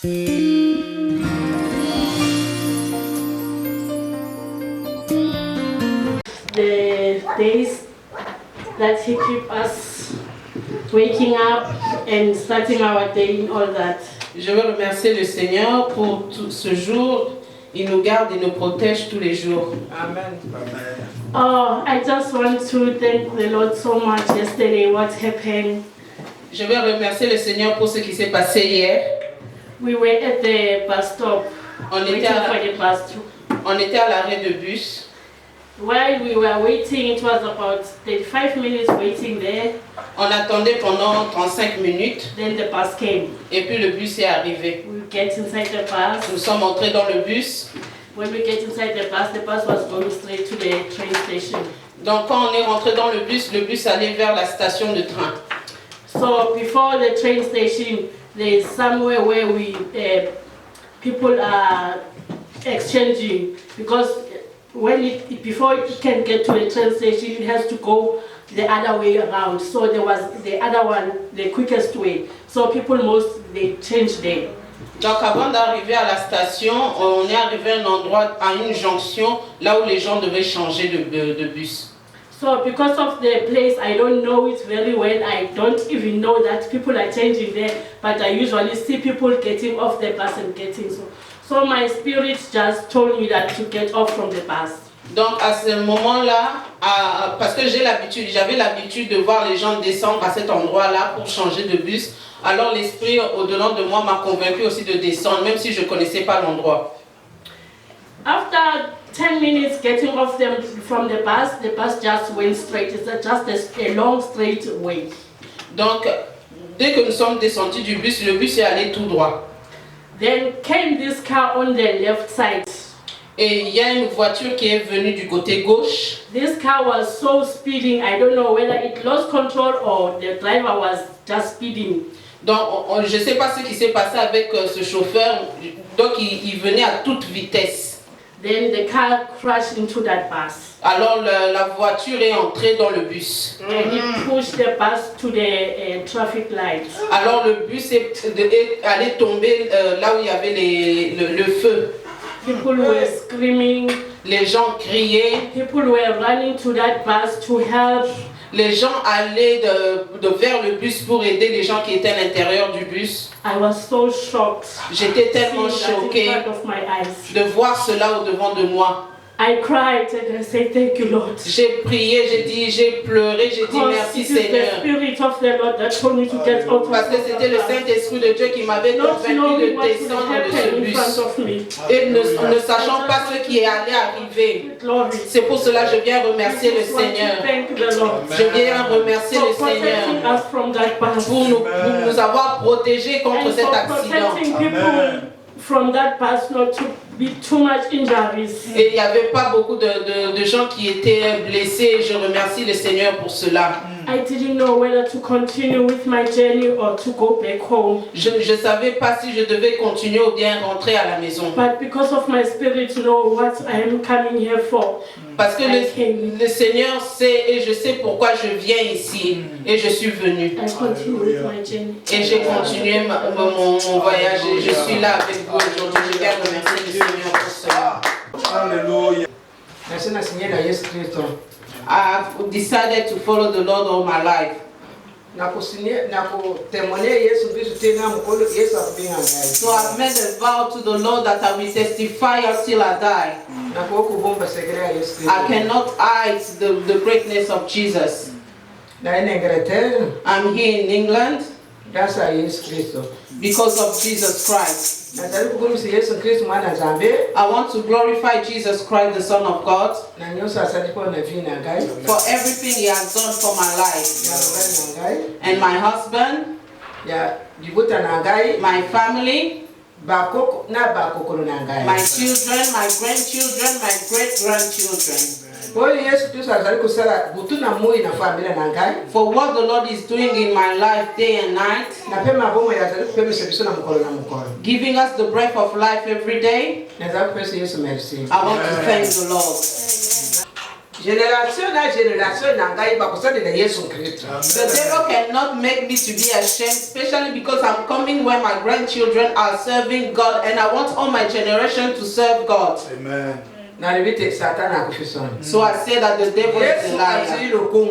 The days that He keep us waking up and starting our day and all that. Je veux remercier le Seigneur pour tout ce jour. Il nous garde et nous protège tous les jours. Amen. Oh, I just want to thank the Lord so much yesterday, what happened. Je veux remercier le Seigneur pour ce qui s'est passé hier. We were at the bus stop. On était à l'arrêt de bus. While we were waiting, it was about 35 minutes waiting there. On attendait pendant 35 minutes. Then the bus came. Et puis le bus est arrivé. We get inside the bus. Nous sommes entrés dans le bus. When we get inside the bus was going straight to the train station. Donc quand on est rentré dans le bus allait vers la station de train. So before the train station, there's somewhere where we people are exchanging, because before it can get to the train station, it has to go the other way around. So there was the other one, the quickest way. So people they change there. Donc avant d'arriver à la station, on est arrivé à un endroit, à une jonction, là où les gens devaient changer de bus. So because of the place, I don't know it very well. I don't even know that people are changing there, but I usually see people getting off the bus and getting so my spirit just told me that to get off from the bus. Donc à ce moment-là, parce que j'avais l'habitude de voir les gens descendre à cet endroit-là pour changer de bus. Alors l'esprit au-delà de moi m'a convaincu aussi de descendre, même si je ne connaissais pas l'endroit. After 10 minutes getting off from the bus just went straight. It's just a long straight way. Donc dès que nous sommes descendus du bus, le bus est allé tout droit. Then came this car on the left side. Et il y a une voiture qui est venue du côté gauche. This car was so speeding, I don't know whether it lost control or the driver was just speeding. Donc je ne sais pas ce qui s'est passé avec ce chauffeur. Donc il venait à toute vitesse. Then the car crashed into that bus. Alors la voiture est entrée dans le bus. And it pushed the bus to the traffic light. Alors le bus est allé tomber là où il y avait le feu. People were screaming. Les gens criaient. People were running to that bus to help. Les gens allaient vers le bus pour aider les gens qui étaient à l'intérieur du bus. I was so shocked. J'étais tellement choquée de voir cela au-devant de moi. I cried and I said, thank you, Lord. J'ai prié, j'ai pleuré, j'ai dit merci Seigneur. Parce que c'était le Saint-Esprit de Dieu qui m'avait convaincu de descendre de ce bus. Et ne sachant pas ce qui est allé arriver. C'est pour cela que je viens remercier le Seigneur. Je viens remercier le Seigneur pour nous avoir protégés contre cet accident. From that bus not to be too much injuries. Et il n'y avait pas beaucoup de gens qui étaient blessés. Je remercie le Seigneur pour cela. I didn't know whether to continue with my journey or to go back home. Je ne savais pas si je devais continuer ou bien rentrer à la maison. But because of my spirit to know what I am coming here for. Parce que le Seigneur sait et je sais pourquoi je viens ici et je suis venu. I continue with my journey. Et j'ai continué mon voyage et je suis là avec vous aujourd'hui. Je viens remercier le Seigneur pour cela. Alléluia. I've decided to follow the Lord all my life. So I've made a vow to the Lord that I will testify until I die. I cannot hide the greatness of Jesus. I'm here in England because of Jesus Christ. I want to glorify Jesus Christ, the Son of God, for everything He has done for my life. And my husband, my family, my children, my grandchildren, my great-grandchildren. For what the Lord is doing in my life day and night, giving us the breath of life every day, I want to thank the Lord. Génération na génération nangai bakosani na Yesu Kristo. The devil cannot make me to be ashamed, especially because I'm coming when my grandchildren are serving God, and I want all my generation to serve God. Amen. So I say that the devil is a liar, and the Lord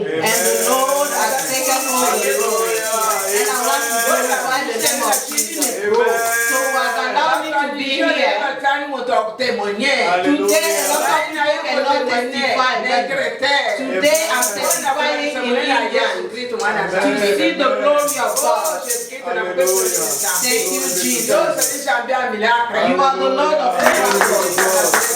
has taken all the glory, and I want to glorify the name of Jesus. So has allowed me to be here. Today, a lot of people cannot testify, but today I'm testifying in India to see the glory of God. Thank you, Jesus. You are the Lord of miracles.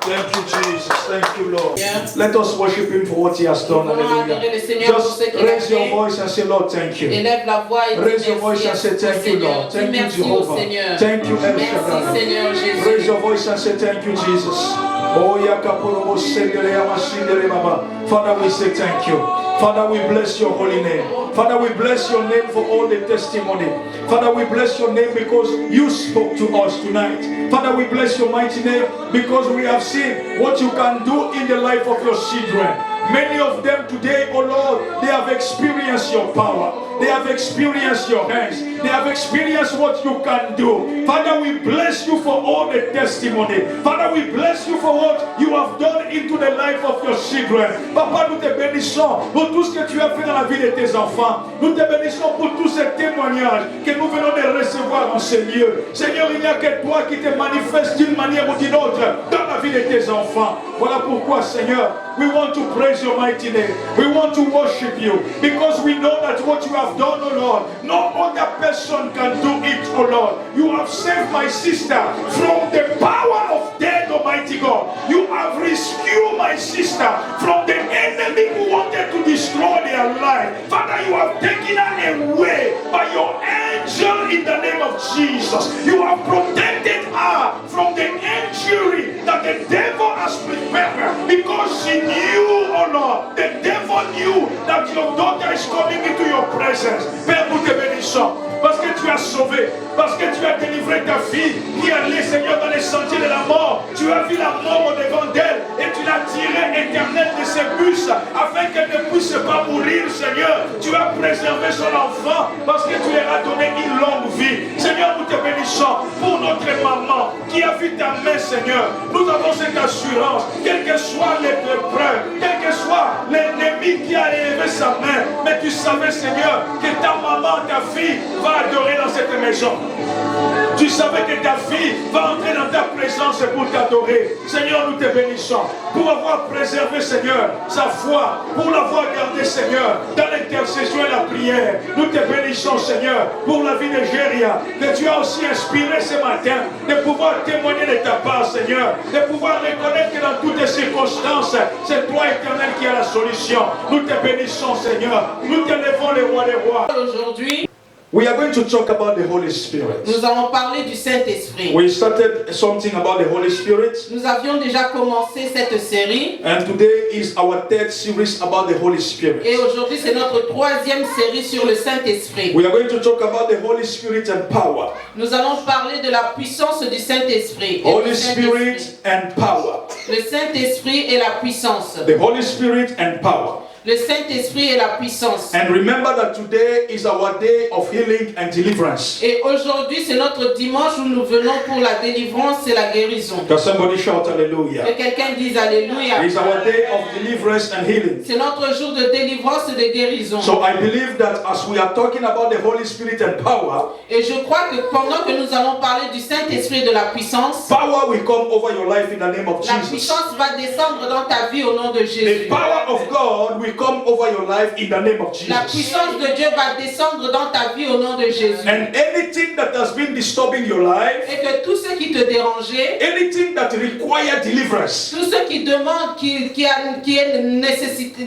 Thank you, Jesus. Thank you, Lord. Yeah. Let us worship Him for what He has done. Hallelujah. Just raise your voice and say, Lord, thank you. Élève la voix et Raise your voice and say, thank you, Lord. Thank you, Jehovah. Thank you, El Shaddai. Raise your voice and say, thank you, Jesus. Oh, Father, we say thank you. Father, we bless your holy name. Father, we bless your name for all the testimony. Father, we bless your name because you spoke to us tonight. Father, we bless your mighty name because we have seen what you can do in the life of your children. Many of them today, oh Lord, they have experienced your power. They have experienced your hands. They have experienced what you can do. Father, we bless you for all the testimony. Father, we bless you for what you have done into the life of your children. Papa, nous te bénissons pour tout ce que tu as fait dans la vie de tes enfants. Nous te bénissons pour tous ces témoignages que nous venons de recevoir en ce lieu. Seigneur, il n'y a que toi qui te manifestes d'une manière ou d'une autre dans la vie de tes enfants. Voilà pourquoi, Seigneur, we want to praise your mighty name. We want to worship you because we know that what you have done, oh Lord, no other person can do it, oh Lord. You have saved my sister from the power of death, Almighty God. You have rescued my sister from the enemy who wanted to destroy their life. Father, you have taken her away by your angel in the name of Jesus. You have protected her from the injury that the devil has prepared because she knew, oh Lord, the devil knew that your daughter is coming into your presence. Père, nous te bénissons parce que tu as sauvé, parce que tu as délivré ta fille qui allait, Seigneur, dans les sentiers de la mort. Tu as vu la mort au devant d'elle et tu l'as tirée éternelle de ses bus afin qu'elle ne puisse pas mourir, Seigneur. Tu as préservé son enfant parce que tu lui as donné une longue vie. Seigneur, nous te bénissons pour notre maman qui a vu ta main, Seigneur. Nous avons cette assurance, quelle que soit l'épreuve, quel que soit l'ennemi qui a élevé sa main, mais tu savais, Seigneur, que ta maman, ta fille va adorer dans cette maison. Tu savais que ta fille va entrer dans ta présence pour t'adorer. Seigneur, nous te bénissons pour avoir préservé, Seigneur, sa foi, pour l'avoir gardé, Seigneur, dans l'intercession et la prière. Nous te bénissons, Seigneur, pour la vie de Géria, que tu as aussi inspiré ce matin, de pouvoir témoigner de ta part, Seigneur, de pouvoir reconnaître que dans toutes les circonstances, c'est toi, Éternel, qui as la solution. Nous te bénissons, Seigneur. Nous te levons les rois des rois. Aujourd'hui, we are going to talk about the Holy Spirit. nous allons parler du Saint-Esprit. We started something about the Holy Spirit. Nous avions déjà commencé cette série. And today is our third series about the Holy Spirit. Et aujourd'hui, c'est notre troisième série sur le Saint-Esprit. We are going to talk about the Holy Spirit and power. Nous allons parler de la puissance du Saint-Esprit. Holy Spirit and power. Le Saint-Esprit et la puissance. The Holy Spirit and power. Le Saint-Esprit et la puissance. And remember that today is our day of healing and deliverance. Et aujourd'hui, c'est notre dimanche où nous venons pour la délivrance et la guérison. Can somebody shout hallelujah? Que quelqu'un dise alléluia. It is our day of deliverance and healing. C'est notre jour de délivrance et de guérison. So I believe that as we are talking about the Holy Spirit and power, et je crois que pendant que nous allons parler du Saint-Esprit et de la puissance, power will come over your life in the name of la Jesus. puissance va descendre dans ta vie au nom de Jésus. The power of God will come over your life in the name of Jesus. La puissance de Dieu va descendre dans ta vie au nom de Jésus. And anything that has been disturbing your life, et que tout ce qui te dérangeait, anything that require deliverance, tout ce qui demande,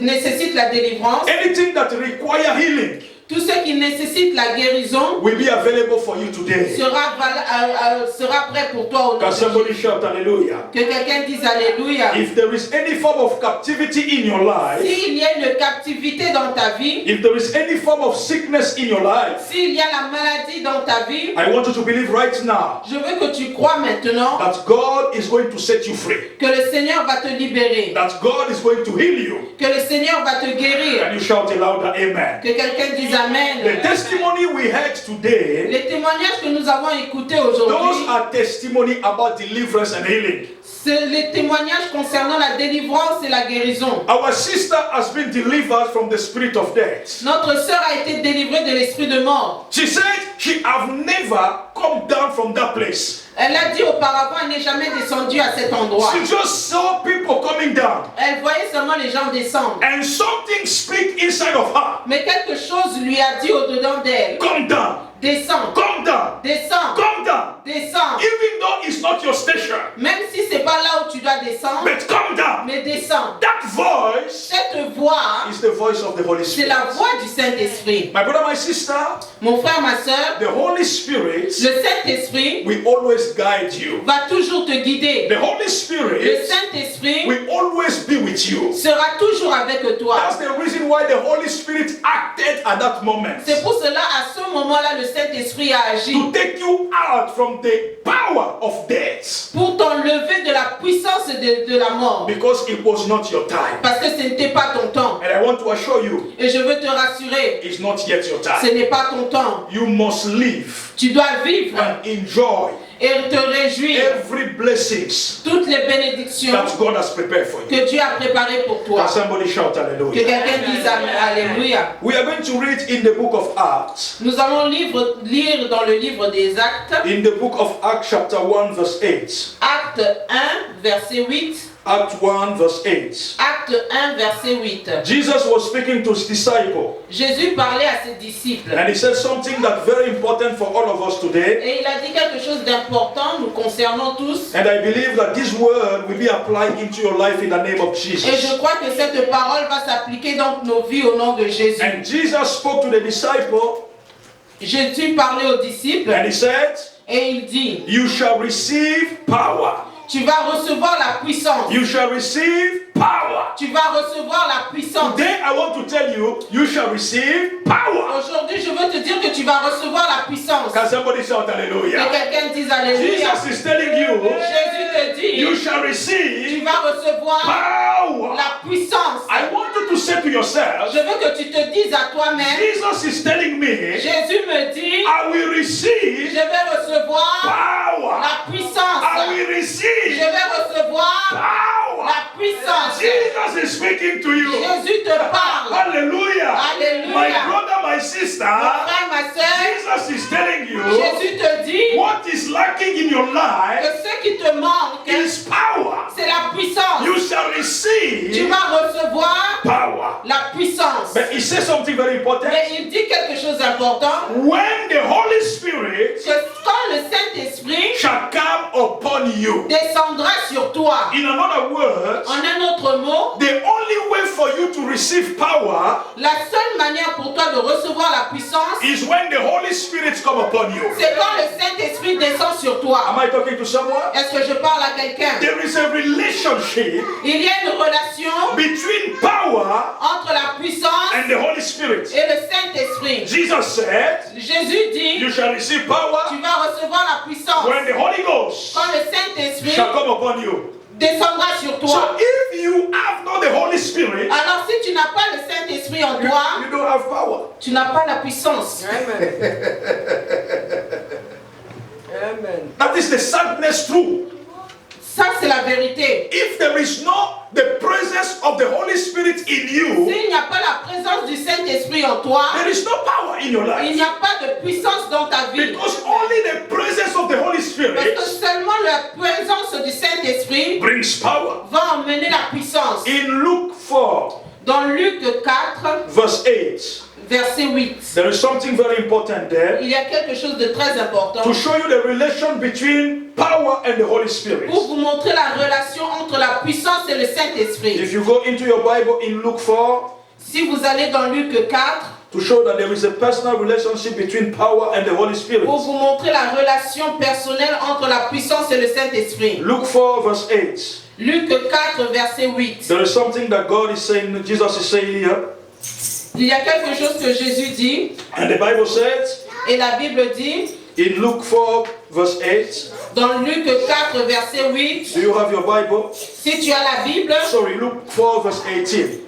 nécessite la délivrance, anything that require healing, Tout ce qui nécessite la guérison will be available for you today. sera prêt pour toi au nom Can de somebody Jésus. shout hallelujah? Que quelqu'un dise Alléluia. If there is any form of captivity in your life, S'il y a une captivité dans ta vie, if there is any form of sickness in your life, s'il y a la maladie dans ta vie, I want you to believe right now je veux que tu crois maintenant that God is going to set you free. que le Seigneur va te libérer, That God is going to heal you. que le Seigneur va te guérir. Can you shout a louder amen? Que quelqu'un dise Amen. The testimony we heard today, Les témoignages que nous avons écoutés those aujourd'hui, are testimony about deliverance and healing. c'est les témoignages concernant la délivrance et la guérison. Our sister has been delivered from the spirit of death. Notre sœur a été délivrée de l'esprit de mort. She said she have never come down from that place. Elle a dit auparavant, elle n'est jamais descendue à cet endroit. She just saw people coming down. Elle voyait seulement les gens descendre. And something speak inside of her. Mais quelque chose lui a dit au-dedans d'elle, Come down. descends, Come down. descends, Come down. descends. Even though it's not your station. Même si c'est pas là où tu dois descendre, But come down. mais descends. That voice Cette voix, is the voice of the Holy c'est Spirit. la voix du Saint-Esprit. My brother, my sister, Mon frère, ma sœur, the Holy Spirit le Saint-Esprit will always guide you. va toujours te guider. The Holy Le Spirit Saint-Esprit will always be with you. sera toujours avec toi. That's the reason why the Holy Spirit acted at that moment. C'est pour cela, à ce moment-là, le Saint-Esprit a agi To take you out from the power of death. pour t'enlever de la puissance de la mort. Because it was not your time. Parce que ce n'était pas ton temps. And I want to assure you, Et je veux te rassurer, it's not yet your ce time. n'est pas ton temps. You must live Tu dois vivre and enjoy et te réjouir every blessings toutes les bénédictions that God has prepared for you. que Dieu a préparées pour toi. Can somebody shout Que hallelujah? quelqu'un dise Alléluia. We are going to read in the book of Acts. Nous allons lire dans le livre des Actes, In the book of Acts chapter 1 verse 8. Acte 1, verset 8. Act 1 verse 8. Acte 1, verset 8. Jesus was speaking to his disciple Jésus parlait à ses disciples. and he said something that's very important for all of us today. Et il a dit quelque chose d'important nous concernant tous. And I believe that this word will be applied into your life in the name of Et Jesus. je crois que cette parole va s'appliquer dans nos vies au nom de Jésus. And Jesus spoke to the disciple Jésus parlait aux disciples and he said, et il dit, you shall receive power. tu vas recevoir la puissance. You shall receive power. Tu vas recevoir la puissance. Today I want to tell you, you shall receive power. Aujourd'hui, je veux te dire que tu vas recevoir la puissance. Can somebody shout Que hallelujah? quelqu'un dise Alléluia. Jesus is telling you, Jésus te dit, you shall tu receive vas recevoir power. la puissance. I want you to say to yourself, Je veux que tu te dises à toi-même, Jesus is telling me, Jésus me dit, I will je receive vais recevoir power. la puissance. I will Je receive vais recevoir power. la puissance. Jesus is speaking to you. Jésus te parle. Hallelujah. Alléluia. My brother, my sister, Mon frère, ma soeur, Jesus is telling you Jésus te dit what is lacking in your que life ce qui te manque, is power. c'est la puissance. You shall Tu receive vas recevoir power. la puissance. But he says something very important. Mais il dit quelque chose d'important, When the Holy Spirit que quand le Saint-Esprit shall come upon you. descendra sur toi. In another words, En un autre mot, the only way for you to receive power la seule manière pour toi de recevoir la puissance, is when the Holy Spirit come upon you. c'est quand le Saint-Esprit descend sur toi. Am I talking to someone? Est-ce que je parle à quelqu'un? There is a relationship Il y a une relation between power entre la puissance and the Holy Spirit. et le Saint-Esprit. Jesus said, Jésus dit, you shall receive power tu vas recevoir la puissance when the Holy Ghost quand le Saint-Esprit shall come upon you. descendra sur So toi. if you have not the Holy Spirit, Alors si tu n'as pas le Saint-Esprit en toi, you don't have power. tu n'as pas la puissance. Amen. Amen. That is the sadness truth. Ça, c'est la vérité. If there is not the presence of the Holy Spirit in you, S'il n'y a pas la présence du Saint-Esprit en toi, there is no power in your il life. n'y a pas de puissance dans ta vie. Because only the presence of the Holy Parce Spirit que seulement la présence du Saint-Esprit brings power. va emmener la puissance. In Luke 4, Dans Luc 4, verse 8, verset 8, there is something very important there il y a quelque chose de très important to show you the relation between power and the Holy Spirit. pour vous montrer la relation entre la puissance et le Saint-Esprit. If you go into your Bible in Luke 4, Si vous allez dans Luc 4, to show that there is a personal relationship between power and the Holy Spirit. Pour vous montrer la relation personnelle entre la puissance et le Saint-Esprit. Luke 4 verse 8. Luc 4 verset 8. There is something that God is saying, Jesus is saying here. Il y a quelque chose que Jésus dit. And the Bible says, et la Bible dit, in Luke 4 verse 8. Dans Luc 4 verset 8. Do you have your Bible? Si tu as la Bible. Sorry, Luke 4 verse 18.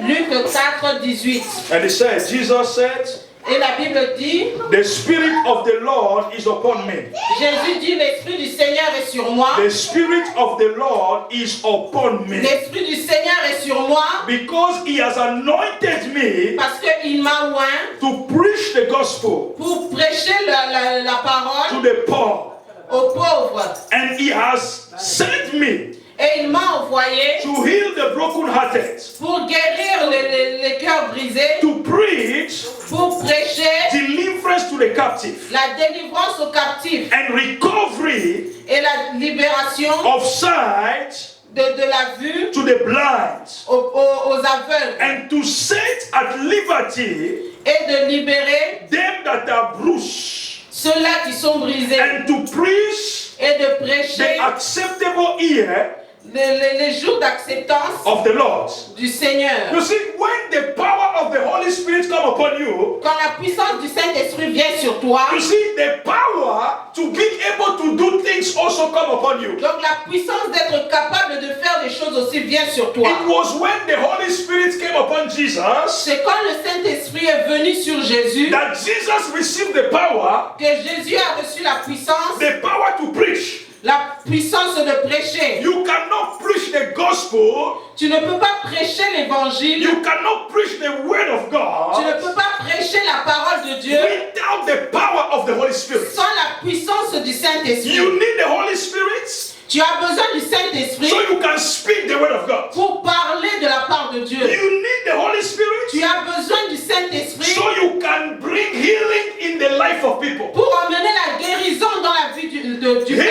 Luc 4 18. And it says, Jesus said, et la Bible dit, the Spirit of the Lord is upon me. Jésus dit, l'Esprit du Seigneur est sur moi. The Spirit of the Lord is upon me. L'Esprit du Seigneur est sur moi. Because He has anointed me. Parce qu'il m'a oint. To preach the gospel. Pour prêcher la parole. To the poor. Aux pauvres. And He has sent me. Et il m'a envoyé to heal the brokenhearted, pour guérir les cœurs brisés, to preach, pour prêcher deliverance to the captive, la délivrance aux captifs, and recovery et la libération of sight de la vue to the blind, aux aveugles, and to set at liberty et de libérer them that are bruised, ceux-là qui sont brisés, and to preach et de prêcher the acceptable year les jours d'acceptance of the Lord. Du Seigneur. You see, when the power of the Holy Spirit come upon you, quand la puissance du Saint-Esprit vient sur toi, you see, the power to be able to do things also come upon you. Donc la puissance d'être capable de faire des choses aussi vient sur toi. It was when the Holy Spirit came upon Jesus. C'est quand le Saint-Esprit est venu sur Jésus. That Jesus received the power. Que Jésus a reçu la puissance. The power to preach. La puissance de prêcher. You cannot preach the gospel. Tu ne peux pas prêcher l'évangile. You cannot preach the word of God. Tu ne peux pas prêcher la parole de Dieu. Without the power of the Holy Spirit. Sans la puissance du Saint-Esprit. You need the Holy Spirit. Tu as besoin du Saint-Esprit. So you can speak the word of God. Pour parler de la part de Dieu. You need the Holy Spirit. Tu as besoin du Saint-Esprit. So you can bring healing in the life of people. Pour emmener la guérison dans la vie du peuple de Dieu.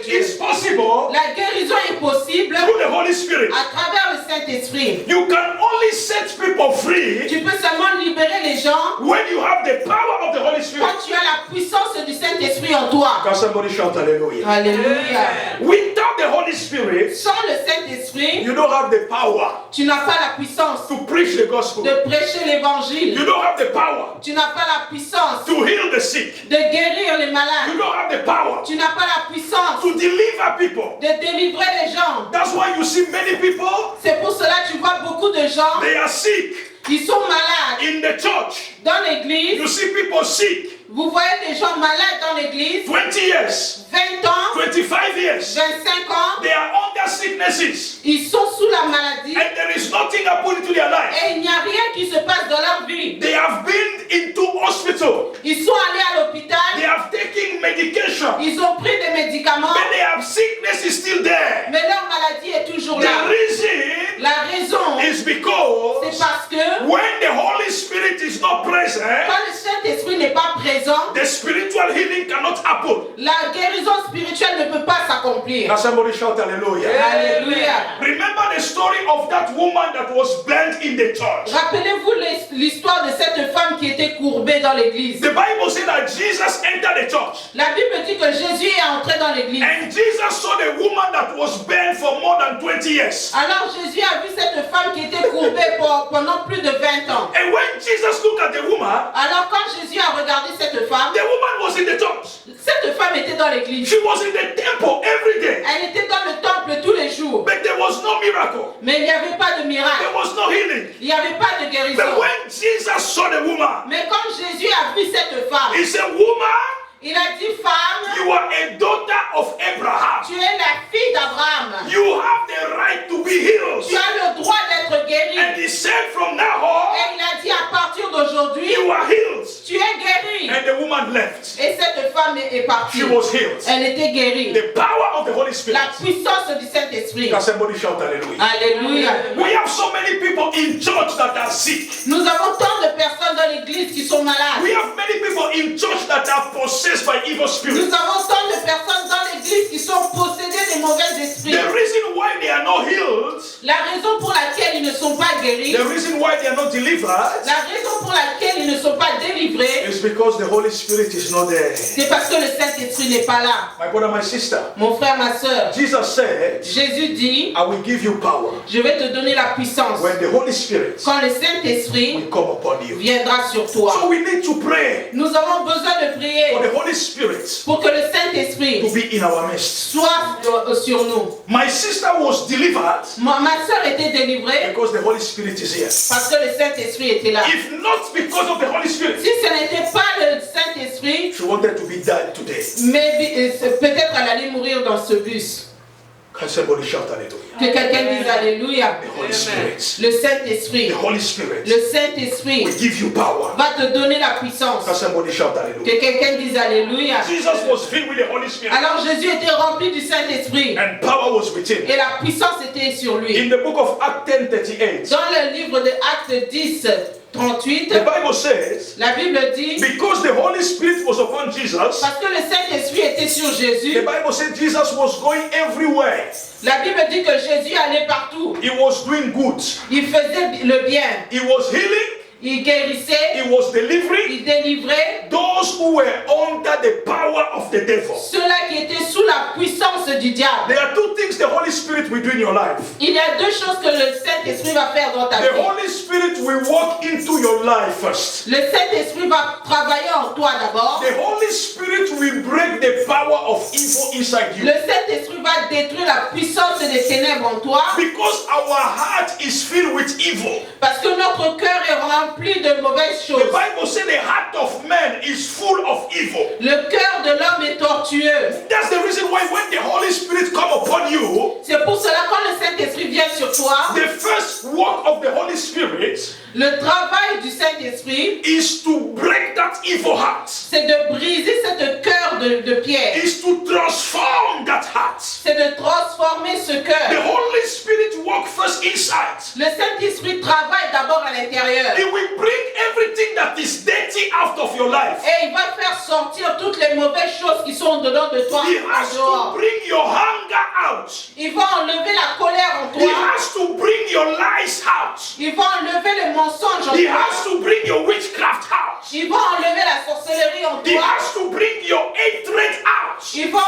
Is possible. La guérison est possible. Through the Holy Spirit. À travers le Saint-Esprit. You can only set people free. Tu peux seulement libérer les gens. When you have the power of the Holy Spirit. Quand tu as la puissance du Saint-Esprit en toi. Can somebody shout hallelujah? Alléluia. Without the Holy Spirit, sans le Saint-Esprit, you don't have the power. Tu n'as pas la puissance. To preach the gospel. De prêcher l'évangile. You don't have the power. Tu n'as pas la puissance. To heal the sick. De guérir les malades. You don't have the power. Tu n'as pas la puissance. To deliver people. De délivrer les gens. That's why you see many people. C'est pour cela que tu vois beaucoup de gens. They are sick. Ils sont malades. In the church. Dans l'église. You see people sick. Vous voyez des gens malades dans l'église. 20 years. 20 ans. 25 years. 25 ans. They are under sicknesses. Ils sont sous la maladie. And there is nothing happening to their life. Et il n'y a rien qui se passe dans leur vie. They have been into hospital. Ils sont allés à l'hôpital. They have taken medication. Ils ont pris des médicaments. But they have sickness is still there. Mais leur maladie est toujours là. The reason la raison is because c'est parce que when the Holy Spirit is not present, quand le Saint-Esprit n'est pas présent, the spiritual healing cannot happen. La guérison spirituelle ne peut pas s'accomplir. Now somebody shout hallelujah. Alléluia. Remember the story of that woman that was burnt in the church. Rappelez-vous l'histoire de cette femme qui était courbée dans l'église. The Bible said that Jesus entered the church. La Bible dit que Jésus est entré dans l'église. And Jesus saw the woman that was burnt for more than 20 years. Alors Jésus a vu cette femme qui était courbée pendant plus de 20 ans. And when Jesus looked at the woman, alors quand Jésus a regardé cette femme, the woman was in the church. Cette femme était dans l'église. She was in the temple every day. Elle était dans le temple tous les jours. But there was no miracle. Mais il n'y avait pas de miracle. There was no healing. Il n'y avait pas de guérison. But when Jesus saw the woman, mais quand Jésus a vu cette femme, he said, woman, il a dit, femme, you are a daughter of Abraham. Tu es la fille d'Abraham. You have the right to be healed. Tu as le droit d'être guéri. And he said from now on, et il a dit à partir d'aujourd'hui, you are healed. Tu es guéri. And the woman left. Et cette femme est partie. She was healed. Elle était guérie. The power of the Holy Spirit. La puissance du Saint-Esprit. Can somebody shout hallelujah? Alléluia. We have so many people in church that are sick. Nous avons tant de personnes dans l'église qui sont malades. We have many people in church that are possessed by evil spirits. Nous avons tant de personnes dans l'église l'église qui sont possédés des mauvais esprits. The reason why they are not healed, La raison pour laquelle ils ne sont pas guéris, the reason why they are not delivered, la raison pour laquelle ils ne sont pas délivrés, is because the Holy Spirit is not there. c'est parce que le Saint-Esprit n'est pas là. My brother, my sister, Mon frère, ma soeur, Jesus said, Jésus dit, I will give you power je vais te donner la puissance when the Holy Spirit quand le Saint-Esprit will come upon you. viendra sur So toi. we need to pray Nous avons besoin de prier for the Holy Spirit pour que le Saint-Esprit to be in our midst. soit sur nous. My sister was delivered Ma soeur était délivrée because the Holy Spirit is here. parce que le Saint-Esprit était là. If not because of the Holy Spirit, Si ce n'était pas le Saint-Esprit, she wanted to be dead today. mais peut-être elle allait mourir dans ce bus. Can somebody shout hallelujah? Que quelqu'un dise Alléluia. The Holy Spirit. Le Saint-Esprit, The Holy Spirit le Saint-Esprit will give you power. va te donner la puissance. Can somebody shout hallelujah? Que quelqu'un dise Alléluia. Jesus was filled with the Holy Spirit Alors Jésus était rempli du Saint-Esprit and power was with him. et la puissance était sur lui. In the book of Acts 10:38, Dans le livre de Actes 10, 38, the Bible says, la Bible dit, because the Holy Spirit was upon Jesus, parce que le Saint-Esprit était sur Jésus, the Bible said Jesus was going everywhere. la Bible dit que Jésus allait partout. He was doing good. Il faisait le bien. He was healing. Il guérissait, He was delivering il délivrait those who were under the power of the devil. ceux-là qui étaient sous la puissance du diable. There are two things the Holy Spirit will do in your life. Il y a deux choses que le Saint-Esprit va faire dans ta The vie. Holy Spirit will walk into your life first. Le Saint-Esprit va travailler en toi d'abord. The Holy Spirit will break the power of evil inside you. Le Saint-Esprit va détruire la puissance des ténèbres en toi. Because our heart is filled with evil. Parce que notre cœur est rempli de mauvaises The choses. Bible says the heart of man is full of evil. Le cœur de l'homme est tortueux. That's the reason why when the Holy Spirit come upon you, C'est pour cela quand le Saint-Esprit vient sur toi, the first work of the Holy Spirit le travail du Saint-Esprit, is to break that evil heart. c'est de briser ce cœur de pierre. Is to transform that heart. C'est de transformer ce The cœur. Holy Spirit work first inside. Le Saint-Esprit travaille d'abord à l'intérieur. He will bring everything that is dirty out of your life. Et il va faire sortir toutes les mauvaises choses qui sont dedans de toi. He en has to dehors. bring your hunger out. Il va enlever la colère en He toi. has to bring your lies out. Il va enlever les mensonges en He toi. has to bring your witchcraft out. Il va enlever la sorcellerie en He toi. has to bring your hatred out. Il va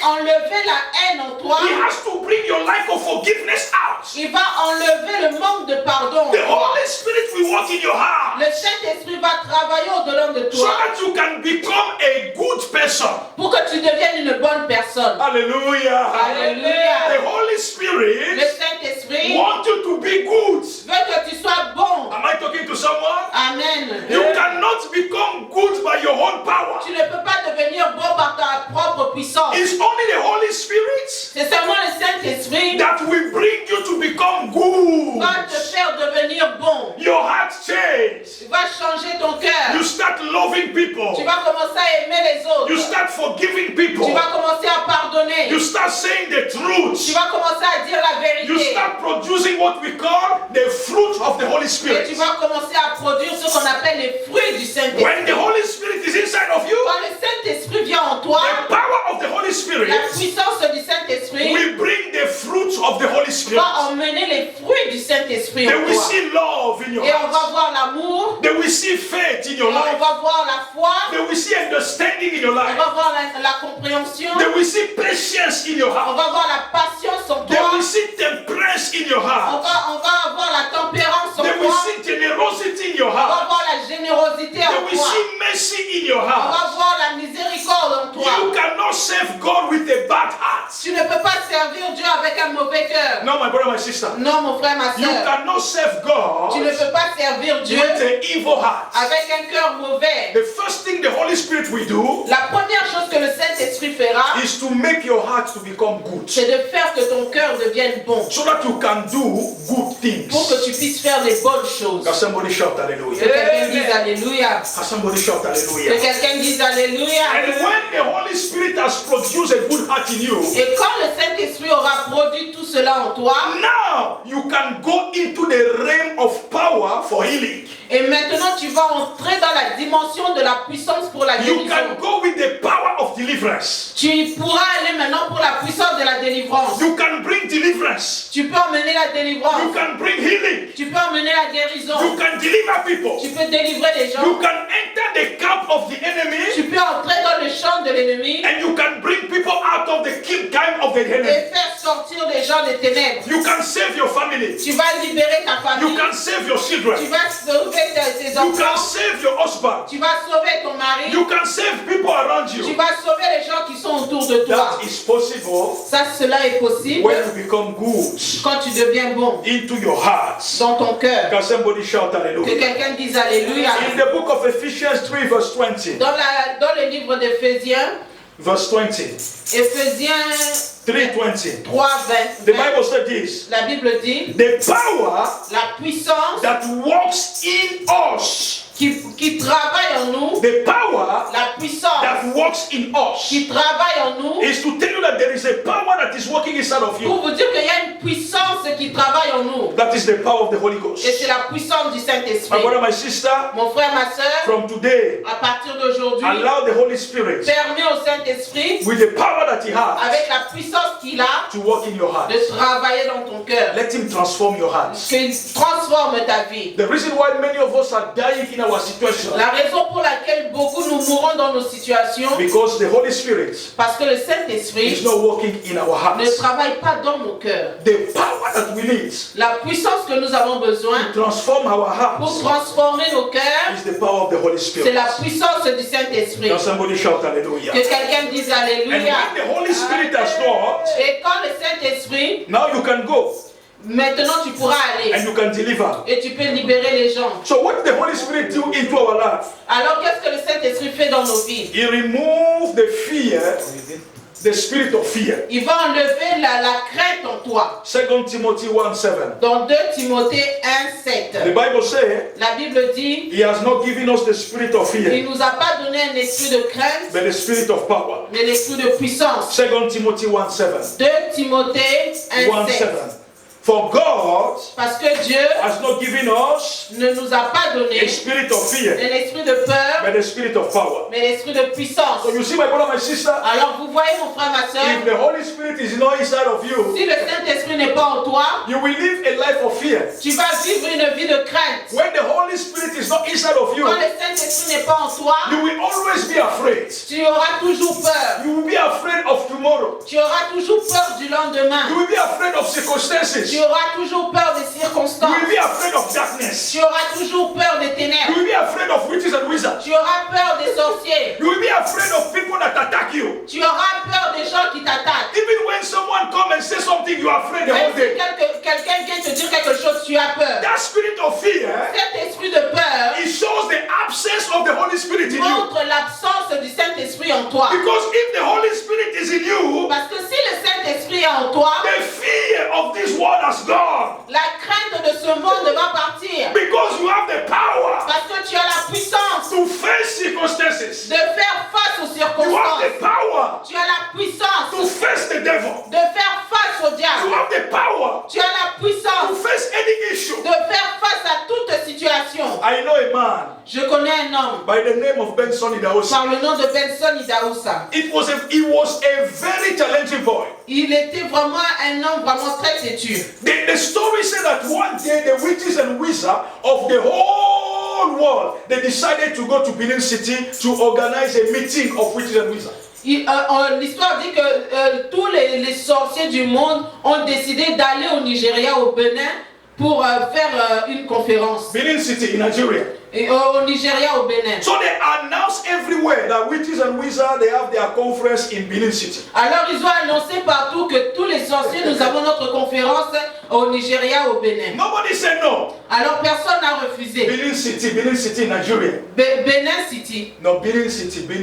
enlever la haine en toi. He has to bring your lack of forgiveness out. Il va enlever le manque de pardon en The toi. Holy Spirit will work in your heart Le Saint-Esprit va travailler au-delà de so toi that you can become a good person. pour que tu deviennes une bonne personne. Hallelujah. Alléluia. The Holy Le Spirit Saint-Esprit wants you to be good. veut que tu sois bon. Am I talking to someone? Amen. You cannot become good by your own power. Tu ne peux pas devenir bon par ta propre puissance. It's only the Holy Spirit C'est seulement le Saint-Esprit that will bring you to become qui good. va te faire devenir bon. Your heart changes. Tu vas changer ton cœur. You start loving people. Tu vas commencer à aimer les autres. You start forgiving people. Tu vas commencer à pardonner. You start saying the Tu truth. vas commencer à dire la You vérité. start producing what we call the fruit of the Holy Et Spirit. tu vas commencer à produire ce qu'on appelle les fruits du Saint-Esprit. When the Holy Spirit is inside of you, Quand le Saint-Esprit vient en toi, the power of the Holy Spirit la puissance du Saint-Esprit will bring the fruit of the Holy Spirit. va emmener les fruits du Saint-Esprit They en will toi. see love in your Et on va heart. voir l'amour, They will see faith in et your on life. va voir la foi, They will see understanding in your on life. va voir la compréhension, They will see patience in your on heart. va voir la patience en They toi, will see temperance in your on heart. va avoir la tempérance en They will toi, see generosity in your on va heart. voir la générosité They en will toi, see mercy in your on va heart. voir la miséricorde en toi. You cannot serve God with a bad heart. Tu ne peux pas servir Dieu avec un mauvais cœur. No, my brother, my sister. Non, mon frère, ma You soeur. cannot serve God Tu ne peux pas servir Dieu with an evil heart. avec un cœur mauvais. The first thing the Holy Spirit will do La première chose que le Saint-Esprit fera, is to make your heart to become good, c'est de faire que ton cœur devienne bon. so that you can do good things. Pour que tu puisses faire les bonnes choses. Can somebody shout Que hallelujah? quelqu'un dise Alléluia. Can somebody shout Que hallelujah? quelqu'un dise Alléluia. And when the Holy Spirit has produced a good heart in you, Et quand le Saint-Esprit aura produit tout cela en toi, now you can go into the realm of power for healing. Et maintenant, tu vas entrer dans la dimension de la puissance pour la You guérison. can go with the power of deliverance. Tu pourras aller maintenant pour la puissance de la délivrance. You can bring deliverance. Tu peux emmener la You délivrance. can bring healing. Tu peux emmener la guérison. You can deliver people. Tu peux délivrer les gens. You can enter the camp of the enemy. Tu peux entrer dans le champ de l'ennemi And you can bring people out of the camp of the et enemy. faire sortir les gens des ténèbres. You can save your family. Tu vas libérer ta You famille. can save your Tu children. vas sauver tes You can enfants. save your husband. Tu vas sauver ton mari. You can save people around Tu you. vas sauver les gens qui sont autour de toi. That is possible Ça, cela est possible when you become good quand tu deviens bon into your heart. dans ton cœur. Can somebody shout Que hallelujah? quelqu'un dise Alléluia. In the book of Ephesians 3 verse 20. Dans le livre d'Éphésiens, Verse 20. Éphésiens 3:20. 3, The 20, Bible said this. la Bible dit, The power la puissance that works in us. qui travaille en nous, The power la puissance that works in us qui travaille en nous, is to tell you that there is a power that is working inside of you. pour vous dire qu'il y a une puissance qui travaille en nous. That is the power of the Holy Ghost. Et c'est la puissance du My Saint-Esprit. brother, my sister, Mon frère, ma soeur, from today, à partir d'aujourd'hui, allow the Holy Spirit permets au Saint-Esprit, with the power that He has avec la puissance qu'il a, to work in your heart. de travailler dans ton cœur. Let Him transform your heart. Qu'il transforme ta vie. The reason why many of us are dying in our situation, La raison pour laquelle beaucoup nous mourons dans nos situations, because the Holy Spirit parce que le is Saint-Esprit not working in our ne hearts. travaille pas dans nos cœurs. The power that we need La puissance que nous avons besoin to transform our pour hearts transformer nos cœurs, is the power of the Holy c'est Spirit. la puissance du Saint-Esprit. Now somebody shout hallelujah. Que quelqu'un dise And Alléluia. when the Holy Spirit has worked, Et quand le Saint-Esprit, now you can go maintenant tu pourras and aller you can deliver. et tu peux libérer les gens. So what did the Holy Spirit do into our life? Alors qu'est-ce que le Saint-Esprit fait dans nos vies? He removed the fear, the spirit of fear. Il va enlever la crainte en toi. 2 Timothy 1:7. Dans 2 Timothée 1, The 7, Bible says la Bible dit, He has not given us the spirit of il fear, ne nous a pas donné un esprit de crainte, but the spirit of power. mais l'esprit de puissance. 2 Timothy 1:7. 2 Timothée 1, 7. 1:7. For God Parce que Dieu has not given us ne nous a pas donné a spirit of fear, un esprit de peur, but a spirit of power. mais l'esprit de puissance. So you see, my brother, my sister, Alors vous voyez mon frère, ma if soeur, the Holy Spirit is not inside of you, si le Saint-Esprit n'est pas en toi, you will live a life of fear. tu vas vivre une vie de crainte. When the Holy Spirit is not inside of you, Quand le Saint-Esprit n'est pas en toi, you will always be afraid. tu auras toujours peur. You will be afraid of tomorrow. Tu auras toujours peur du You lendemain. will be afraid of circumstances. Tu You auras toujours peur des circonstances. will be afraid of darkness. Tu auras toujours peur des You ténèbres. will be afraid of witches and wizards. Tu auras peur des sorciers. You will be afraid of people that attack you. Tu auras peur des gens qui t'attaquent. Even when someone comes and says something, you are afraid the Même whole si day. quelqu'un vient te dire quelque chose, tu as peur. That spirit of fear, Cet esprit de peur it shows the absence of the Holy Spirit in you. montre l'absence du Saint-Esprit en toi. Because if the Holy Spirit is in you, Parce que si le Saint-Esprit est en toi, the fear of this world has gone. la crainte de ce monde va partir. Because you have the power Parce que tu as la puissance to face circumstances. de faire face aux You have circonstances. the power Tu as la puissance to face the devil. de faire face au You diable. have the power Tu as la to puissance face any issue. de faire face à toute situation. I know a man Je connais un homme by the name of Benson Idahosa. par le nom de Benson Idahosa. He was a very challenging boy. Il était vraiment un homme vraiment très têtu. The story said that one day the witches and wizards of the whole world, they decided to go to Benin City to organize a meeting of witches and wizards. L'histoire dit que tous les sorciers du monde ont décidé d'aller au Nigeria, au Bénin, pour faire une conférence. Benin City in Nigeria. Au Nigeria, au Bénin. So they announced everywhere that witches and wizards, they have their conference in Benin City. Alors ils ont annoncé partout que tous les sorciers, nous avons notre conférence au Nigeria, au Bénin. Nobody said no. Alors personne n'a refusé. Benin City, Nigeria. Bénin City. No, Benin City. Oui,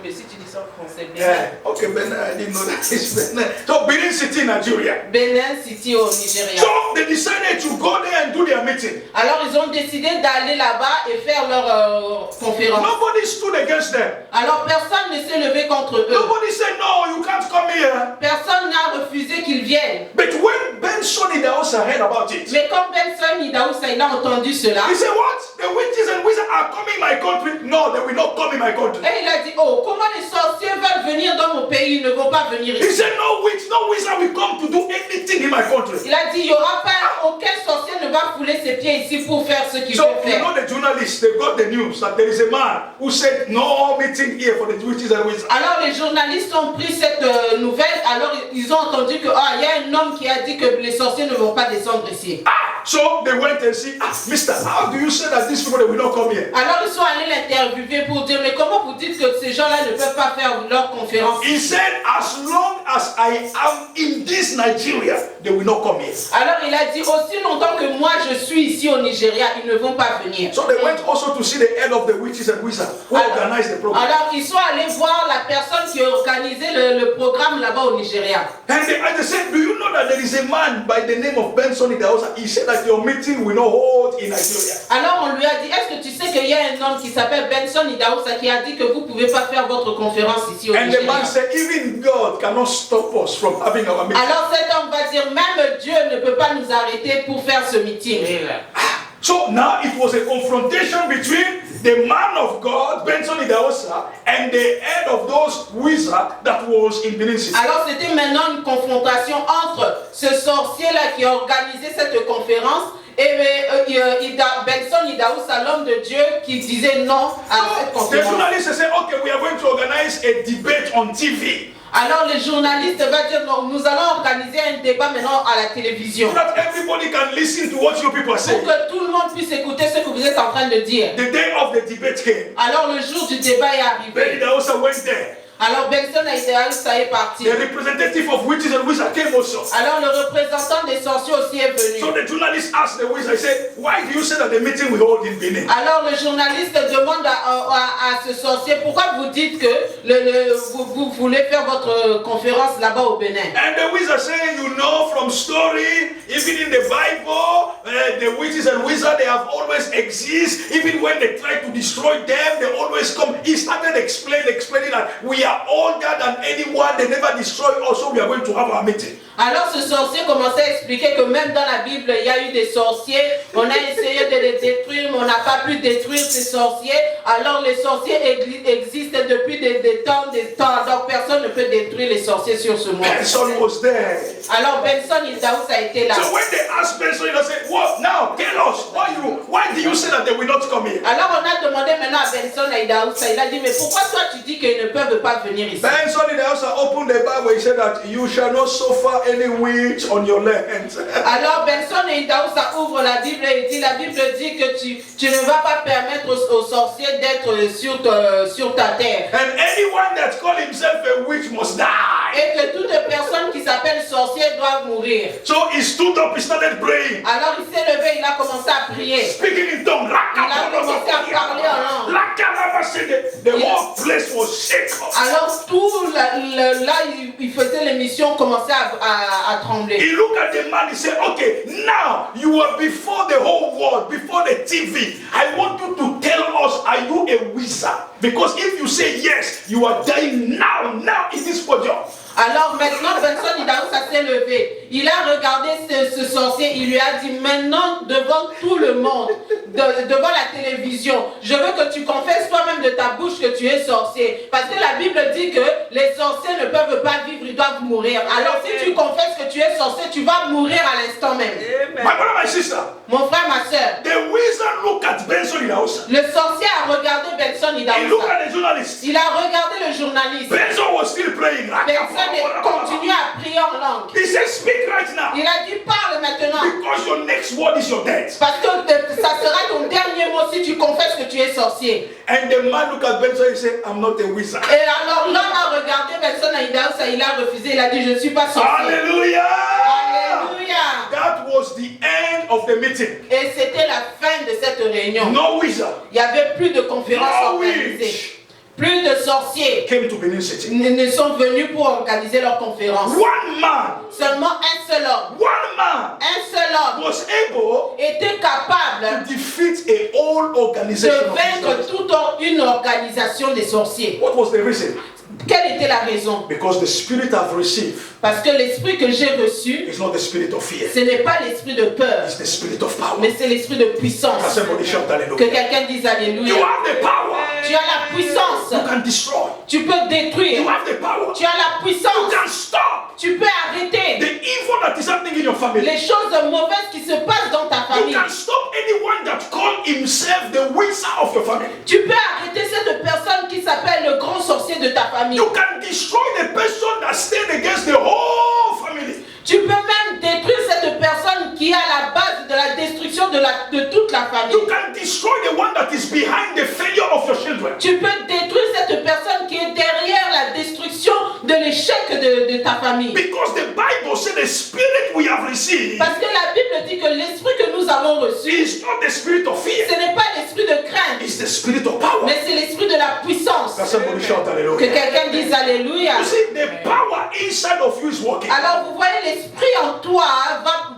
mais si tu dis ça en français, Bénin. Yeah, okay, Benin, I didn't know that it's Benin. So Benin City, Nigeria. Bénin City au Nigeria. So they decided to go there and do their meeting. Alors ils ont décidé d'aller là-bas et faire leur conférence. Nobody stood against them. Alors personne ne s'est levé contre eux. Nobody said no, you can't come here. Personne n'a refusé qu'ils viennent. But when Benson Idahosa heard about it, Mais quand Benson Idahosa il a entendu cela, he said, what? The witches and wizards are coming in my country? No, they will not come in my country. et il a dit, oh, comment les sorciers veulent venir dans mon pays, ils ne vont pas venir He ici. said, no witch, no wizard will come to do anything in my country. Il a dit, il n'y aura pas, aucun sorcier ne va fouler ses pieds ici pour faire ce qu'il So, veut you faire. know the journalists, they got the news that there is a man who said, no meeting here for the witches and wizards. Alors les journalistes ont pris cette nouvelle, alors ils ont entendu que il y a un homme qui a dit que les sorciers ne vont pas descendre ici. So they went and see, mister, how do you say that these people they will not come here? Alors ils sont allés l'interviewer pour dire, mais comment vous dites que ces gens-là ne peuvent pas faire leur conférence? He said, as long as I am in this Nigeria, they will not come here. Alors il a dit, aussi longtemps que moi je suis ici au Nigeria, ils ne vont pas venir. So they went also to see the head of the witches and wizards who organized the program. Alors ils sont allés voir la personne qui organisait le programme là-bas au Nigeria. And they said, do you know that there is a man by the name of Benson Idahosa? He said that your meeting will not hold in Nigeria. Alors on lui a dit, est-ce que tu sais qu'il y a un homme qui s'appelle Benson Idahosa qui a dit que vous ne pouvez pas faire votre conférence ici au And the Nigeria? man said, even God cannot stop us from having our meeting. Alors cet homme va dire, même Dieu ne peut pas nous arrêter pour faire ce meeting. So now it was a confrontation between the man of God, Benson Idahosa, and the head of those wizards that was in Benin City. Alors c'était maintenant une confrontation entre ce sorcier-là qui a organisé cette conférence et Benson Idahosa, l'homme de Dieu, qui disait non à cette The conférence. journalists said, okay, we are going to organize a debate on TV. Alors les journalistes vont dire, non, nous allons organiser un débat maintenant à la télévision. So that everybody can listen to what you people are Pour saying. que tout le monde puisse écouter ce que vous êtes en train de dire. The day of the debate came. Alors le jour du débat est Ben arrivé. Idahosa went there. Alors Benson Idahosa est parti. The representative of witches and wizards came also. Alors le représentant des sorciers aussi est So venu. the journalist asked the wizard, said, why do you say that the meeting will hold in Benin? Alors le journaliste demande à ce sorcier, pourquoi vous dites que vous voulez faire votre conférence là-bas au Bénin? And the wizard said, you know from story, even in the Bible, the witches and wizards, they have always exist. Even when they try to destroy them, they always come. He started explaining that we are older than anyone. They never destroy us, so we are going to have our meeting. Alors ce sorcier commençait à expliquer que même dans la Bible, il y a eu des sorciers. On a essayé de les détruire, mais on n'a pas pu détruire ces sorciers. Alors les sorciers existent depuis des temps. Donc personne ne peut détruire les sorciers sur ce monde. Benson was there. Alors Benson Idahosa a été là. So when they asked Benson, he said, well, now tell us, why do you say that they will not come here? Alors on a demandé maintenant à Benson Idahosa, il a dit, mais pourquoi toi tu dis qu'ils ne peuvent pas venir ici? Benson Idahosa opened the Bible. He said that you shall not suffer any witch on your land. Alors Benson Idahosa ouvre la Bible et dit, la Bible dit que tu ne vas pas permettre aux sorciers d'être sur ta terre. And anyone that calls himself a witch must die. Et que toute personne qui s'appelle sorcier doit mourir. So he stood up, he started praying. Alors il s'est levé, il a commencé à prier. Speaking in tongues. Il a commencé à parler en langue. The whole place was shaken. Alors tout là il faisait l'émission commençait à trembler. He looked at the man, he said, okay, now you are before the whole world, before the TV. I want you to tell us, are you a wizard? Because if you say yes, you are dying now in this podium. Alors maintenant, Benson Idahosa s'est levé. Il a regardé ce sorcier, il lui a dit, maintenant devant tout le monde, devant la télévision, je veux que tu confesses toi-même de ta bouche que tu es sorcier. Parce que la Bible dit que les sorciers ne peuvent pas vivre, ils doivent mourir. Alors si tu confesses que tu es sorcier, tu vas mourir à l'instant même. My brother, my sister, Mon frère, ma soeur, the wizard looked at Benson Idahosa. le sorcier a regardé Benson He looked Idahosa. at the journalist. Il a regardé le journaliste. Benson was still praying. Benson continue à prier en langue. He said, speak right now. Il a dit, parle maintenant. Because your next word is your death. Parce que ça sera ton dernier mot si tu confesses que tu es sorcier. And the man looked at Benson and said, I'm not a wizard. Et alors l'homme a regardé Benson Idahosa, il a refusé, il a dit, je ne suis pas sorcier. Hallelujah! Alléluia. That was the end of the meeting. Et c'était la fin de cette réunion. No wizard Il n'y avait plus de conférences No organisées. witch. Plus de sorciers came to Benin City. ne sont venus pour organiser leur conférence. One man Seulement un seul homme. One man Un seul homme was able était capable to defeat a whole de organization of vaincre Israelites. toute une organisation des sorciers. What was the reason? Quelle était la raison? Because the spirit I've received Parce que l'esprit que j'ai reçu, is not the spirit of fear. ce n'est pas l'esprit de peur, It's the spirit of power. mais c'est l'esprit de puissance. Can somebody shout Que hallelujah? quelqu'un dise You Alléluia. have the power. Tu as la puissance. You can destroy. Tu peux détruire. You have the power. Tu as la You puissance. can stop Tu peux arrêter the evil that is happening in your family. les choses mauvaises qui se passent dans ta You famille. can stop anyone that call himself the wizard of your family. Tu peux arrêter cette personne qui s'appelle le grand sorcier de ta famille. You can destroy the person that stand against the whole family. Tu peux même détruire cette personne qui est à la base de la destruction de toute la famille. You can destroy the one that is behind the failure of your children. Tu peux détruire cette personne qui est derrière la destruction de l'échec de ta famille. Because the Bible says the spirit we have received Parce que la Bible dit que l'esprit que nous avons reçu, is not the spirit of ce fear. n'est pas l'esprit de crainte, It's the spirit of power. mais c'est l'esprit de la puissance. Can somebody shout Que hallelujah? quelqu'un dise Alléluia. You see, the power inside of you is working. Alors vous voyez, l'esprit en toi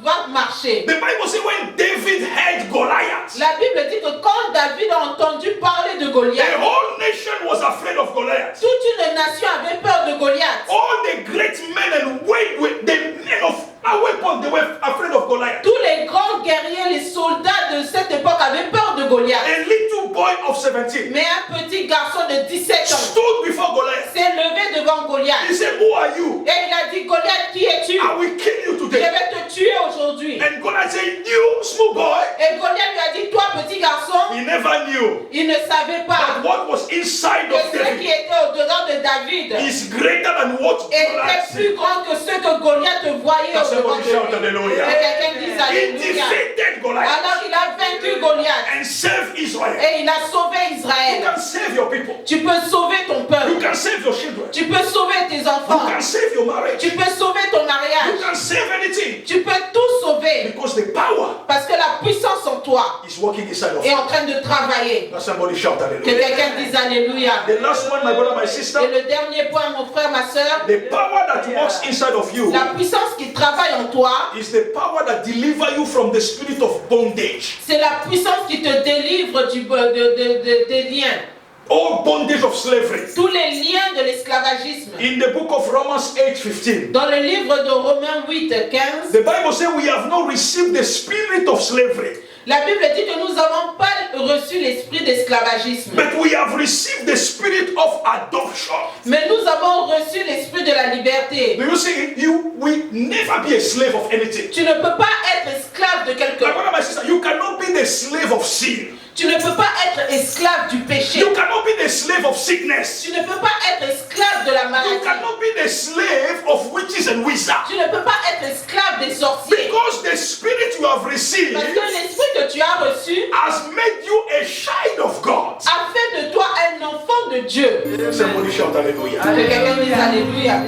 va marcher. The Bible says when David heard Goliath, La Bible dit que quand David a entendu parler de the Goliath, whole nation was afraid of Goliath. toute une nation avait peur de Goliath. All the great men and the men of our weapons, they were afraid of Goliath. Tous les grands guerriers, les soldats de cette époque avaient peur de Goliath. A little boy of 17 Mais un petit garçon de 17 ans stood before Goliath. s'est levé devant He Goliath. said, "Who are you? Et il a dit, Goliath, qui es-tu? I will kill you Je today." vais te tuer aujourd'hui. And Goliath said, "You small boy." Et Goliath lui a dit, toi petit garçon, He never knew il ne savait pas that what was inside que of ce qui David était au-dedans de David is greater than what était Goliath plus said. grand que ce que Goliath voyait Can au-devant somebody de shout lui. hallelujah? Que quelqu'un dise He Alléluia. defeated Goliath Alors il a vaincu Goliath and saved Israel. et il a sauvé You Israël. can save your people. Tu peux sauver ton You peuple. can save your children. Tu peux sauver tes You enfants. can save your marriage. Tu peux sauver ton You mariage. can save anything Tu peux tout sauver because the power parce que la puissance en toi is working inside of est you. en train de travailler. Can somebody shout Que hallelujah? quelqu'un dise Alléluia. The last one, my brother, my sister, Et le dernier point, mon frère, ma soeur, the power that works inside of you la puissance qui travaille en toi, is the power that delivers you from the spirit of bondage. c'est la puissance qui te délivre des liens. All bondage of slavery. Tous les liens de l'esclavagisme. In the book of Romans 8:15, Dans le livre de Romains 8:15, the Bible says we have not received the spirit of slavery, la Bible dit que nous n'avons pas reçu l'esprit d'esclavagisme, but we have received the spirit of adoption. mais nous avons reçu l'esprit de la liberté. Do you see? You will never be a slave of anything. Tu ne peux pas être esclave de quelque My chose. brother, my sister, you cannot be the slave of sin. Tu ne peux pas être esclave du péché. You cannot be the slave of sickness. Tu ne peux pas être esclave de la You maladie. cannot be the slave of witches and wizards. Tu ne peux pas être esclave des sorciers. Because the spirit you have received Parce que l'esprit que tu as reçu has made you a child of God. a fait de toi un enfant de Dieu. Somebody shout hallelujah. Que quelqu'un dise Alléluia.